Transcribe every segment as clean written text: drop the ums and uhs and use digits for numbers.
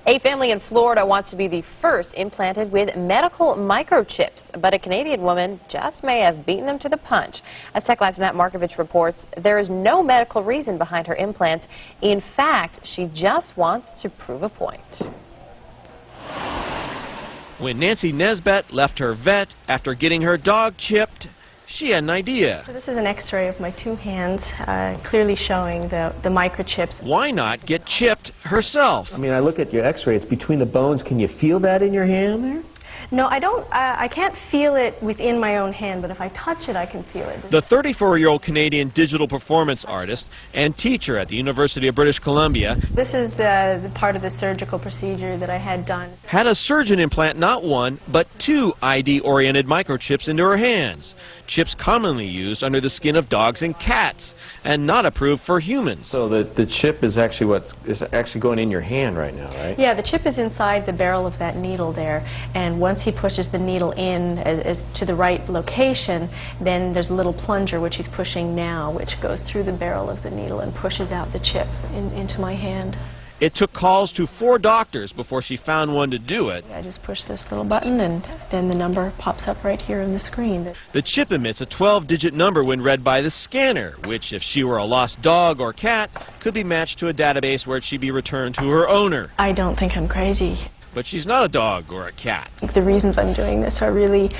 A family in Florida wants to be the first implanted with medical microchips, but a Canadian woman just may have beaten them to the punch. As TechLive's Matt Markovich reports, there is no medical reason behind her implants. In fact, she just wants to prove a point. When Nancy Nesbitt left her vet after getting her dog chipped, she had an idea. So this is an x-ray of my two hands, clearly showing the microchips. Why not get chipped herself? I mean, I look at your x-ray, it's between the bones. Can you feel that in your hand there? No, I don't. I can't feel it within my own hand, but if I touch it, I can feel it. The 34-year-old Canadian digital performance artist and teacher at the University of British Columbia. This is the part of the surgical procedure that I had done. Had a surgeon implant not one, but two ID-oriented microchips into her hands. Chips commonly used under the skin of dogs and cats, and not approved for humans. So the chip is actually what is actually going in your hand right now, right? Yeah, the chip is inside the barrel of that needle there, and once he pushes the needle in as to the right location, then there's a little plunger which he's pushing now, which goes through the barrel of the needle and pushes out the chip into my hand. It took calls to 4 doctors before she found one to do it. I just push this little button and then the number pops up right here on the screen. The chip emits a 12-digit number when read by the scanner, which, if she were a lost dog or cat, could be matched to a database where it should be returned to her owner. I don't think I'm crazy. But she's not a dog or a cat. The reasons I'm doing this are really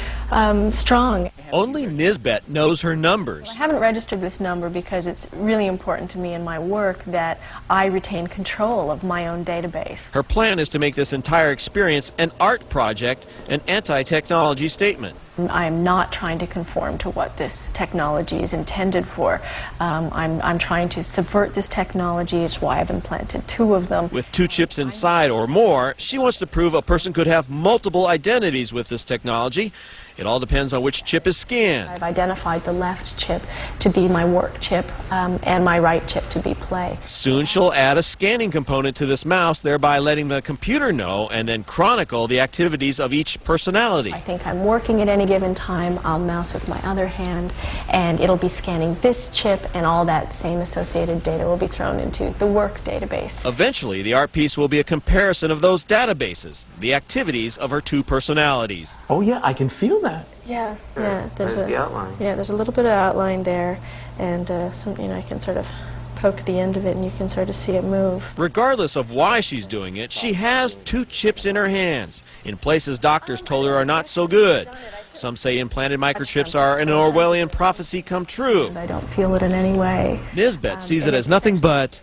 strong. Only Nisbet knows her numbers. I haven't registered this number because it's really important to me in my work that I retain control of my own database. Her plan is to make this entire experience an art project, an anti-technology statement. I'm not trying to conform to what this technology is intended for. I'm trying to subvert this technology. It's why I've implanted 2 of them. With 2 chips inside or more, she wants to prove a person could have multiple identities with this technology. It all depends on which chip is scanned. I've identified the left chip to be my work chip and my right chip to be play. Soon she'll add a scanning component to this mouse, thereby letting the computer know and then chronicle the activities of each personality. I think I'm working at any given time. I'll mouse with my other hand, and it'll be scanning this chip, and all that same associated data will be thrown into the work database. Eventually, the art piece will be a comparison of those databases, the activities of her 2 personalities. Oh yeah, I can feel that. Yeah. There's the outline. Yeah, there's a little bit of outline there, and I can sort of poke the end of it, and you can sort of see it move. Regardless of why she's doing it, she has 2 chips in her hands, in places doctors told her are not so good. Some say implanted microchips are an Orwellian prophecy come true. I don't feel it in any way. Nisbet sees it as nothing but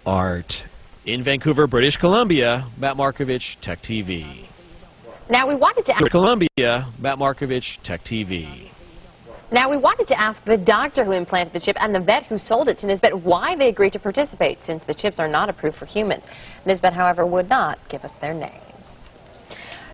art. In Vancouver, British Columbia, Matt Markovich, TechTV. Now we wanted to ask Matt Markovich, TechTV. Now we wanted to ask the doctor who implanted the chip and the vet who sold it to Nisbet why they agreed to participate, since the chips are not approved for humans. Nisbet, however, would not give us their name.